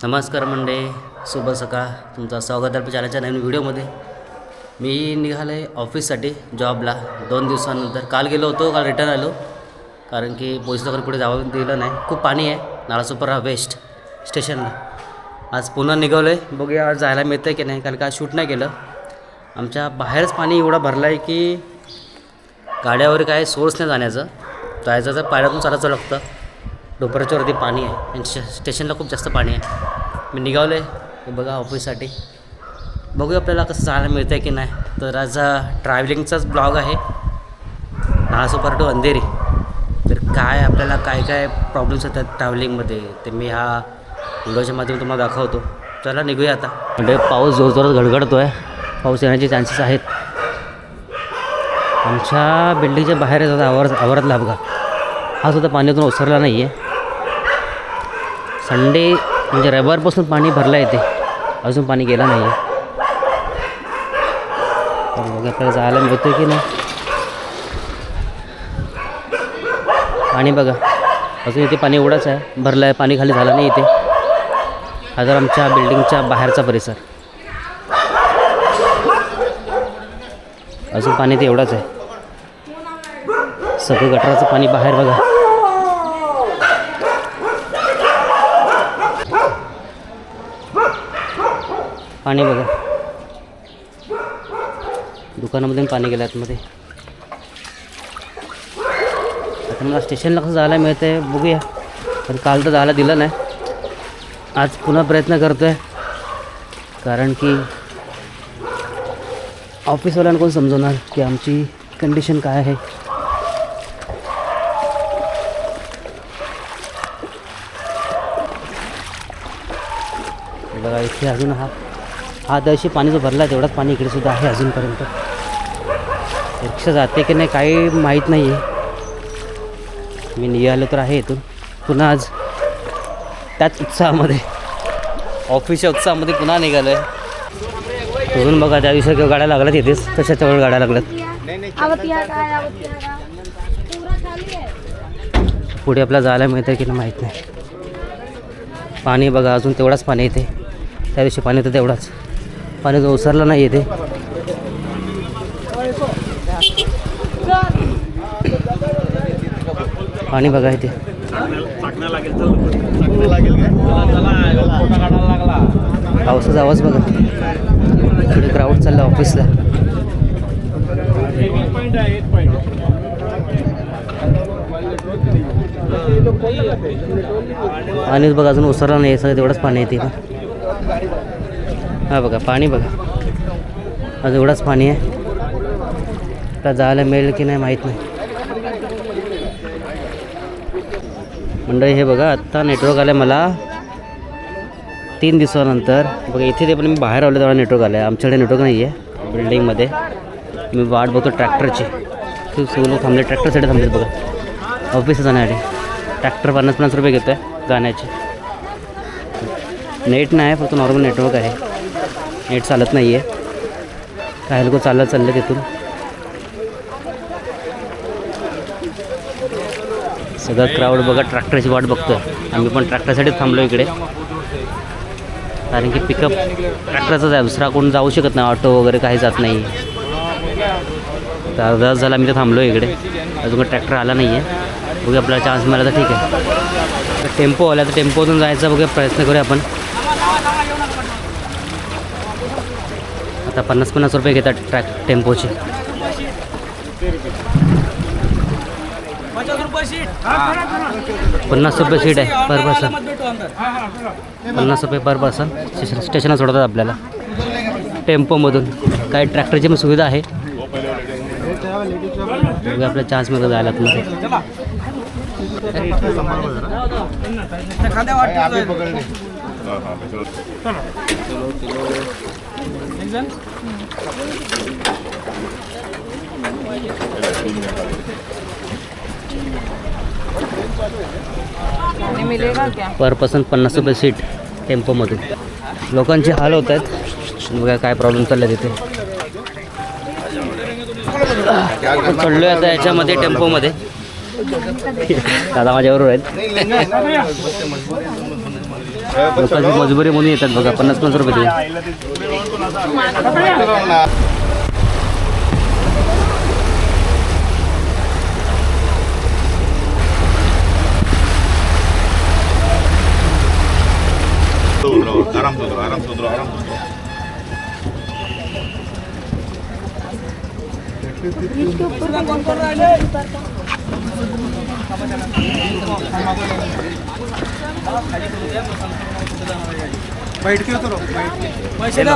नमस्कार मंडळी, शुभ सकाळ. तुमचं स्वागत आहे आपल्या चॅनलच्या नवीन व्हिडिओमध्ये. मी निघालो आहे ऑफिससाठी जॉबला 2 दिवसानंतर. काल गेलो होतो, काल रिटर्न आलो कारण की पोलीस लोकांनी पुढे जावं दिलं नाही. खूप पाणी आहे नालासोपारा वेस्ट स्टेशनला. आज पुन्हा निघालो आहे, बघूया आज जायला मिळतं आहे की नाही, कारण का शूट नाही केलं. आमच्या बाहेरच पाणी एवढा भरला आहे की गाड्यावर काय सोर्स नाही जाण्याचं. जायचं तर पायऱ्यातून चालायचं लागतं. डोंगराच्यावरती पाणी आहे आणि स्टेशनला खूप जास्त पाणी आहे. मी निघालो आहे बघा ऑफिससाठी. बघूया आपल्याला कसं जायला मिळतं आहे की नाही. तर आज ट्रॅव्हलिंगचाच ब्लॉग आहे, नालासोपारा टू अंधेरी. तर काय आपल्याला काय काय प्रॉब्लेम्स येतात ट्रॅव्हलिंगमध्ये ते मी ह्या व्हिडिओच्या माध्यमातून तुम्हाला दाखवतो. चला निघूया आता. म्हणजे पाऊस जोरजोरात गडगडतो आहे, पाऊस येण्याचे चान्सेस आहेत. आमच्या बिल्डिंगच्या बाहेर येतात आवारातला अपघात हा सुद्धा पाण्यातून ओसरला नाही आहे. संडे म्हणजे रविवारपासून पाणी भरलं आहे, ते अजून पाणी गेलं नाही आहे. तर बघा आपल्याला जायला मिळतं की नाही. पाणी बघा अजून इथे पाणी एवढंच आहे, भरलं आहे, पाणी खाली झालं नाही इथे. हा तर आमच्या बिल्डिंगच्या बाहेरचा परिसर. अजून पाणी ते एवढंच आहे, सगळं गटाराचं पाणी बाहेर बघा. पाणी बघा, दुकानामधून पाणी गेलं आतमध्ये. आता मला स्टेशनला कसं जायला मिळतं आहे बघूया, पण काल तर जायला दिलं नाही. आज पुन्हा प्रयत्न करतो आहे, कारण की ऑफिसवाल्यांना कोण समजवणार की आमची कंडिशन काय आहे. बघा इथे अजून हा दर्शी पाणी जो भरला तेवढाच पाणी इकडे सुद्धा आहे अजूनपर्यंत. रिक्षा जाते की नाही काही माहीत नाही आहे. मी निघालो तर आहे इथून पुन्हा आज त्याच उत्साहामध्ये, ऑफिसच्या उत्साहामध्ये पुन्हा निघालो आहे. अजून बघा त्या दिवशी गाड्या लागल्यात इथेच, तशाच जवळ गाड्या लागल्यात. पुढे आपल्याला जायला मिळतं की नाही माहीत नाही. पाणी बघा अजून तेवढाच पाणी येते, त्या दिवशी पाणी तर तेवढाच पाणी जो ओसरलं नाही येते. पाणी बघा इथे पावसाचा आवाज बघा. पुढे क्राऊड चालला ऑफिसला. पाणीच बघा अजून ओसरलं नाही, सगळं तेवढंच पाणी येते. हा बघा पाणी बघा अजून एवढंच पाणी आहे. आता जायला मिळेल की नाही माहीत नाही. मंडळी हे बघा आत्ता नेटवर्क आलं आहे मला 3 दिवसानंतर. बघा इथे ते पण मी बाहेर आलो तेव्हा नेटवर्क आलं आहे. आमच्याकडे नेटवर्क नाही आहे बिल्डिंगमध्ये. मी वाट बघतो ट्रॅक्टरची. खूप सगळं थांबले, ट्रॅक्टरसाठी थांबलेत बघा ऑफिसला जाण्यासाठी. ट्रॅक्टर 50-50 रुपये घेतो आहे जाण्याचे. नेट नाही आहे, फक्त नॉर्मल नेटवर्क आहे, नेट चालत नाही आहे. काही लोक चालले तिथून. सगळं क्राऊड बघा ट्रॅक्टरची वाट बघतो आहे. आम्ही पण ट्रॅक्टरसाठीच थांबलो इकडे, कारण की पिकअप ट्रॅक्टरचाच आहे, दुसरा कोण जाऊ शकत नाही, ऑटो वगैरे काही जात नाही. तर अर्धा तास झाला मी तर थांबलो इकडे, अजून काही ट्रॅक्टर आला नाही आहे. बघूया आपल्याला चान्स मिळाला तर ठीक आहे. टेम्पो आला तर टेम्पोतून जायचा बघूया, प्रयत्न करूया आपण. आता 50-50 रुपये घेतात टेम्पोचे. 50 रुपये सीट आहे पर पर्सन. 50 रुपये पर पर्सन स्टेशनला सोडतात आपल्याला टेम्पोमधून. काही ट्रॅक्टरची पण सुविधा आहे. बघूया आपल्याला चान्स मिळतो जायला आतमध्ये. पर पर्सन 50 रुपये सीट टेम्पोमधून. लोकांचे हाल होत आहेत. बघा काय प्रॉब्लेम चालला तिथे. चढलो आता याच्यामध्ये टेम्पोमध्ये. दादा माझ्याबरोबर आहेत. लोकांची मजबुरी म्हणून येतात बघा. 50-50 रुपये दिले.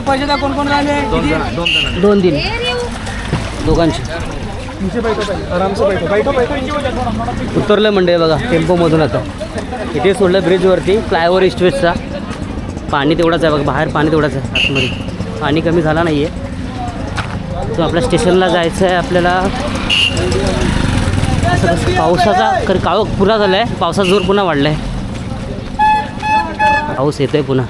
पैसे द्या कोण कोण राहिले? 2 दिन दोघांची. उतरलं म्हणजे बघा टेम्पोमधून. आता इथे सोडलं ब्रिजवरती फ्लायओव्हर ईस्ट-वेस्टचा. पाणी तेवढंच आहे बघा, बाहेर पाणी तेवढंच आहे, आतमध्ये पाणी कमी झाला नाही आहे. तो आपल्या स्टेशनला जायचं आहे आपल्याला. पावसाचा काळोख पुन्हा झाला आहे, पावसाचा जोर पुन्हा वाढला आहे, पाऊस येतो आहे पुन्हा.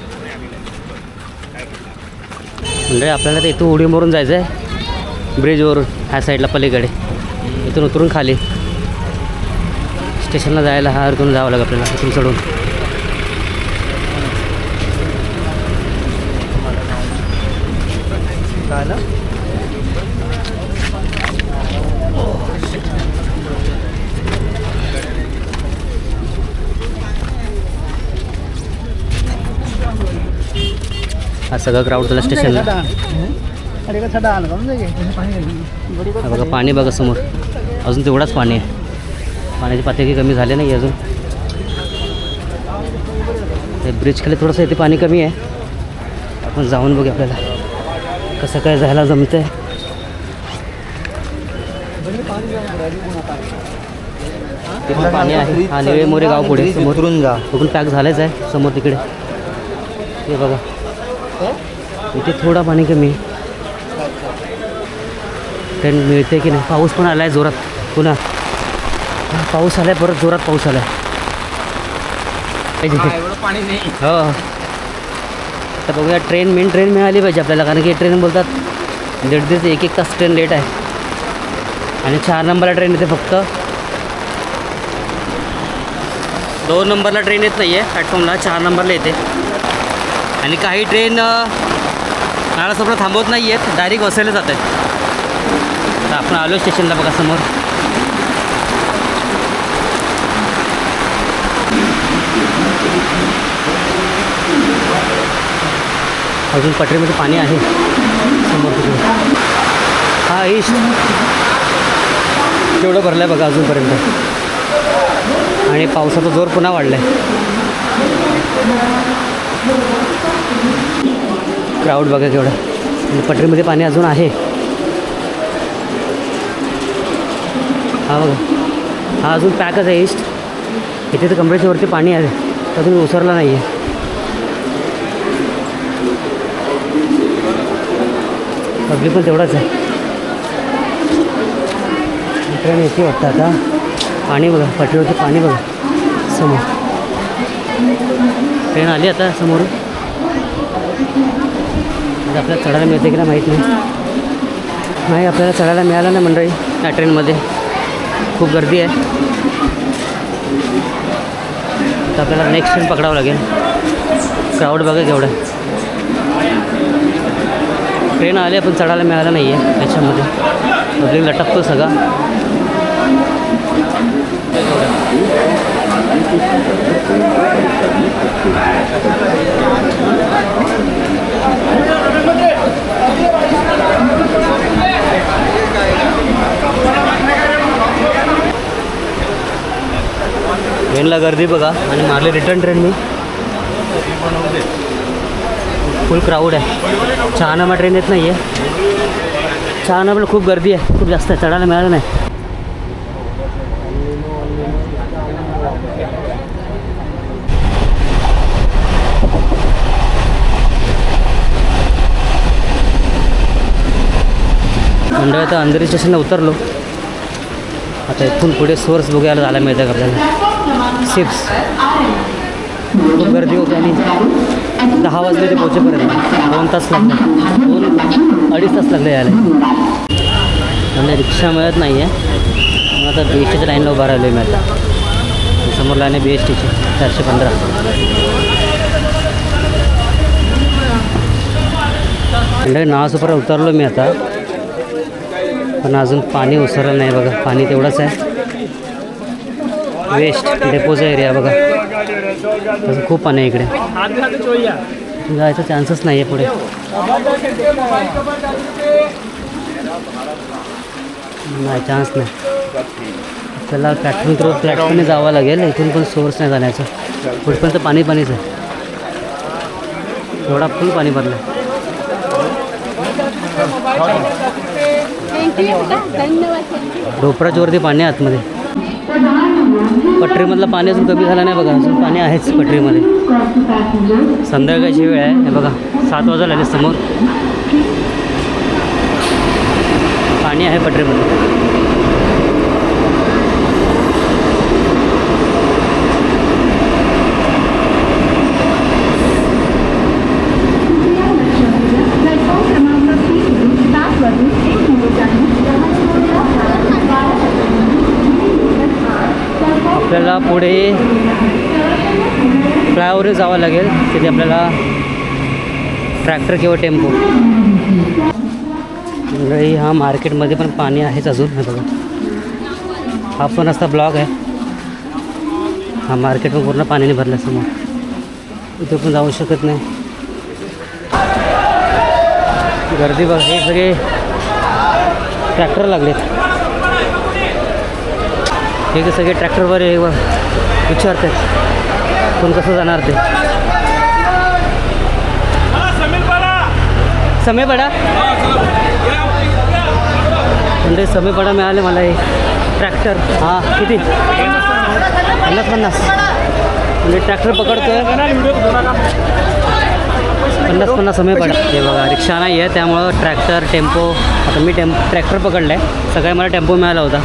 म्हणजे आपल्याला तर इथून उडी मारून जायचं आहे ब्रिजवरून ह्या साईडला पलीकडे. इथून उतरून खाली स्टेशनला जायला हा अर्धून जावं लागेल आपल्याला इथून चढून. हा सगळं क्राऊड झाला स्टेशनला. बघा पाणी बघा समोर, अजून तेवढाच पाणी आहे. पाण्याची पातळी कमी झाली नाही अजून. हे ब्रिज खाली थोडंसं इथे पाणी कमी आहे. आपण जाऊन बघू आपल्याला कसं काय जायला जमतं आहे. तिकडे पाणी आहे. हा निळे मोरे गाव पुढे समोरून जा, बघून पॅक झालंच आहे समोर तिकडे. हे बघा इथे थोडा पाणी कमी आहे. ट्रेन मिळते की नाही. पाऊस पण आला आहे जोरात पुन्हा. पाऊस आला आहे, परत जोरात पाऊस आला आहे. पाणी नाही. हो तर बघूया मेन ट्रेन मिळाली पाहिजे आपल्याला, कारण की ट्रेन बोलतात 1.5 ते 1 तास ट्रेन लेट आहे. आणि 4 नंबरला ट्रेन येते फक्त. 2 नंबरला ट्रेन येत नाही आहे प्लॅटफॉर्मला, 4 नंबरला येते. आणि काही ट्रेन नाळासोबत थांबवत नाही आहेत, डायरेक्ट वसईला जात आहेत. तर आपण आलो स्टेशनला बघा समोर. अजून पटरीमध्ये पाणी आहे समोर तिकडे. हा ईस्ट तेवढं भरलं आहे बघा अजूनपर्यंत. आणि पावसाचा जोर पुन्हा वाढला आहे. क्राऊड बघा केवढं. आणि पटरीमध्ये पाणी अजून आहे. हा बघा, हा अजून पॅकच आहे ईस्ट. इथे तर कमरेच्या वरती पाणी आहे, अजून ओसरला नाही आहे. पब्लिक पण तेवढाच आहे. ट्रेन येते वाटतं आता. पाणी बघा, पटरीवरती पाणी बघा समोर. ट्रेन आली आता समोर. आपल्याला चढायला मिळते की नाही माहीत नाही. आपल्याला चढायला मिळालं नाही मंडळी या ट्रेनमध्ये. खूप गर्दी आहे. तर आपल्याला नेक्स्ट ट्रेन पकडावं लागेल. क्राऊड बघा केवढं. ट्रेन आली पण चढायला मिळालं नाही आहे त्याच्यामध्ये. पब्लिक लटकतो सगळा. ट्रेनला गर्दी बघा. आणि मारले रिटर्न ट्रेन मी. फुल क्राऊड आहे. 6 नंबर ट्रेन येत नाही आहे. 6 नंबर खूप गर्दी आहे, खूप जास्त आहे. चढायला मिळालं नाही. मंडळ तर अंधेरी स्टेशनला उतरलो. आता इथून पुढे सोर्स बघायला जायला मिळतं का आपल्याला. सिप्स खूप गर्दी होती आणि 10 वाजले ते पोहोचेपर्यंत 2 तास लागले. 2-2.5 तास लागले यायला. म्हणजे रिक्षा मिळत नाही आहे. मग आता BSTच्या लाईनला उभा राहिलो आहे मी आता. समोर लाईन आहे BSTची 415. मंडळी नावासोबत उतरलो मी आता, पण अजून पाणी ओसरलं नाही बघा. पाणी तेवढंच आहे. वेस्ट डेपोचा एरिया बघा, तसं खूप पाणी आहे इकडे. जायचा चान्सच नाही आहे पुढे. नाही, चान्स नाही. त्याला प्लॅटफॉर्मने जावं लागेल. इथून पण सोर्स नाही जाण्याचं. पुढपर्यंत पाणीच आहे. एवढा फुल पाणी भरलं आहे. ढोपराच्या वरती पाणी आहे आतमध्ये. पटरीमधलं पाणी अजून कमी झालं नाही बघा. अजून पाणी आहेच पटरीमध्ये. संध्याकाळची वेळ आहे. हे बघा 7 वाजता आले. समोर पाणी आहे पटरीमध्ये. आपल्याला पुढे फ्लायओव्हरवर जावं लागेल. तिथे आपल्याला ट्रॅक्टर किंवा टेम्पो. म्हणजे हा मार्केटमध्ये पण पाणी आहेच अजून. हे बघा, हा पण रस्ता ब्लॉक आहे. हा मार्केट पण पूर्ण पाण्याने भरला समोर. इथे पण जाऊ शकत नाही. गर्दी बघ. हे सगळे ट्रॅक्टर लागलेत. हे की सगळे ट्रॅक्टरवर विचारतात कोण कसं जाणार ते. समेपाडा म्हणजे समेपाडा मिळाले मला. हे ट्रॅक्टर हां किती 50 म्हणजे ट्रॅक्टर पकडतोय 50 समेपाडा. हे बघा रिक्षा नाही आहे, त्यामुळं ट्रॅक्टर टेम्पो. आता मी ट्रॅक्टर पकडला आहे. सकाळी मला टेम्पो मिळाला होता.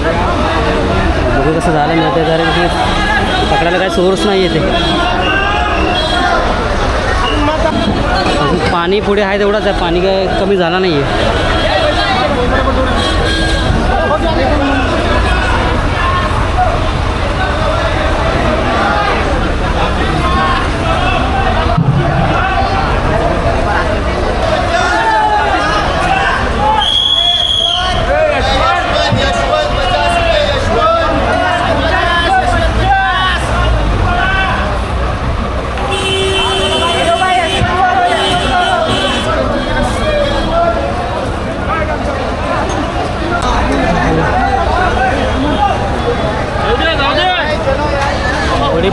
बघू कसं झालं नाही ते, कारण की पकडायला काही सोर्स नाही आहे. ते अजून पाणी पुढे आहे तेवढंच आहे. पाणी काय कमी झाला नाही आहे.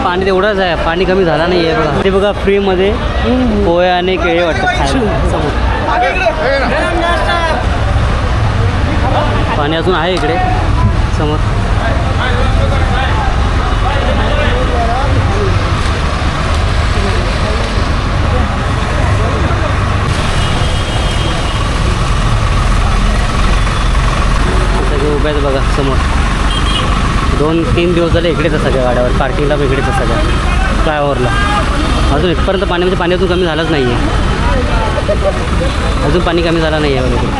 पाणी तेवढंच आहे. पाणी कमी झाला नाही आहे बघा. ते बघा फ्रीमध्ये पोहे आणि केळी वाटतं खायला समोर. पाणी अजून आहे इकडे समोर. सगळे उभे आहेत बघा समोर. 2-3 दिवस झाले इकडेच आहे सगळ्या गाड्यावर. पार्किंगला पण इकडेच आहे सगळ्या फ्लायओव्हरला. अजून इथपर्यंत पाणी, म्हणजे पाणी अजून कमी झालंच नाही आहे. अजून पाणी कमी झालं नाही आहे बघा.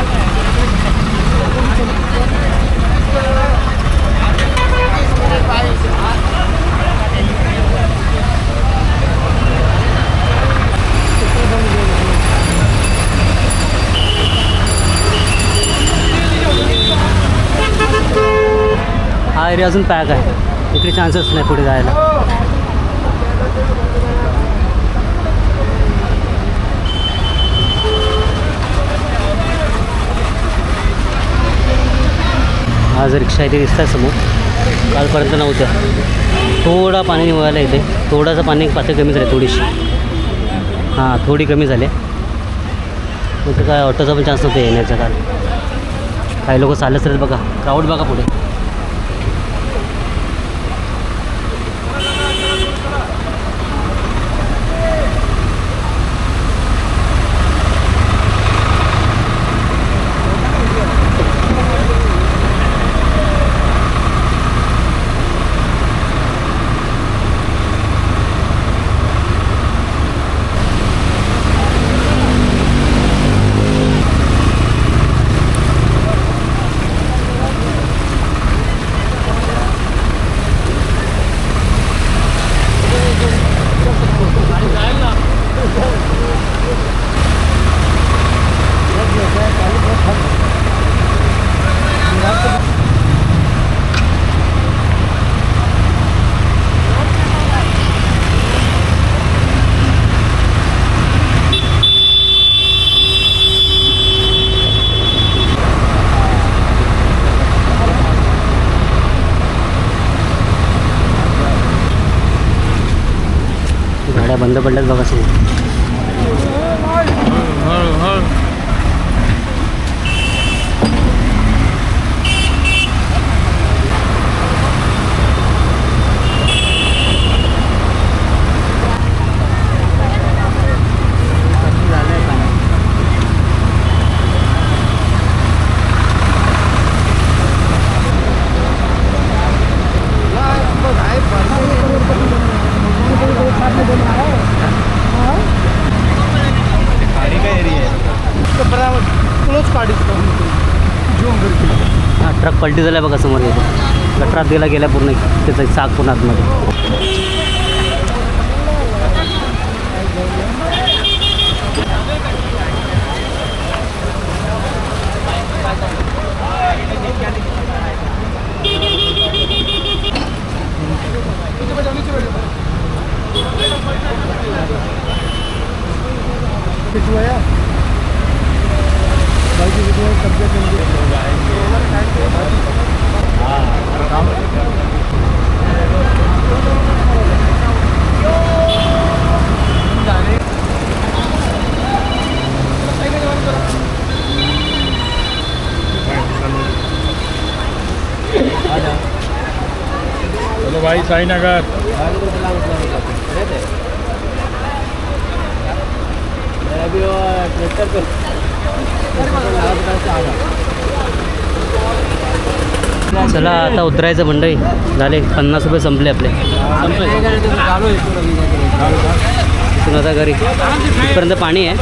हा एरिया अजून पॅक आहे. इकडे चान्सेस नाही पुढे जायला. आज रिक्षा इथे दिसत आहे समोर. कालपर्यंत नव्हत्या. थोडा पाणी निघायला इथे. थोडंसं पाणी पातळी कमी झाली थोडीशी. हां थोडी कमी झाली. मग काय ऑटोचा पण चान्स नव्हता येण्याचा. काल काही लोक चालत राहत बघा. क्राऊड बघा पुढे. बंद पडल्यात बघा समोर. हा ट्रक पलटी झाला बघा समोर येतो. गटरात गेला पूर्ण त्याचं चाक पूर्ण आतमध्ये. चलो भाई साईनगर. चला आता उतरायचं मंडळी. झाले 50 रुपये संपले आपले. इथून आता घरी इथपर्यंत पाणी आहे.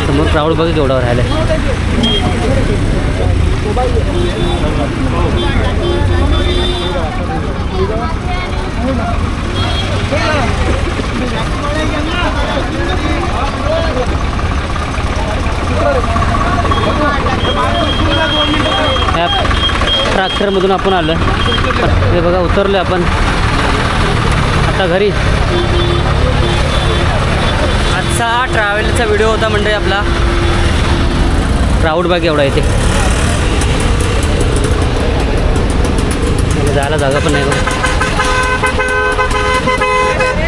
समोर क्राऊड बघा केवढा राहिलं आहे. ह्या ट्रॅक्टरमधून आपण आलो. हे बघा उतरलो आपण आता घरी. आजचा ट्रॅव्हलचा व्हिडिओ होता म्हणजे आपला. क्राऊड बघ एवढा इथे. जायला जागा पण नाही बघा.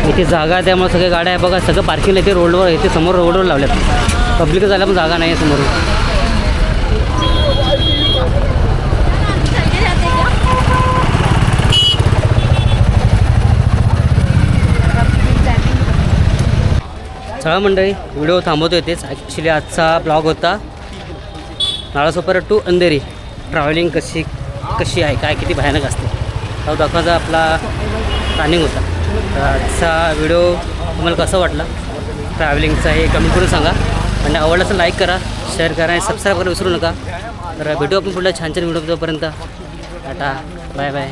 इथे जागा आहे त्यामुळे सगळ्या गाड्या आहे बघा. सगळं पार्किंग इथे रोडवर इथे समोर रोडवर लावल्यात. पब्लिक जायला पण जागा नाही आहे समोर. चला मंडळी व्हिडिओ थांबवतो येतेच. ॲक्च्युली आजचा ब्लॉग होता नालासोपारा टू अंधेरी. ट्रॅव्हलिंग कशी आहे काय किती भयानक असते तो दाखवायचा आपला प्लॅनिंग होता. तर आजचा व्हिडिओ तुम्हाला कसा वाटला ट्रॅव्हलिंगचा हे कमेंट करून सांगा. आणि आवडलं तर लाईक करा, शेअर करा आणि सबस्क्राईब करायला विसरू नका. तर भेटू आपण पुढल्या छान छान व्हिडिओ. तोपर्यंत टाटा बाय बाय.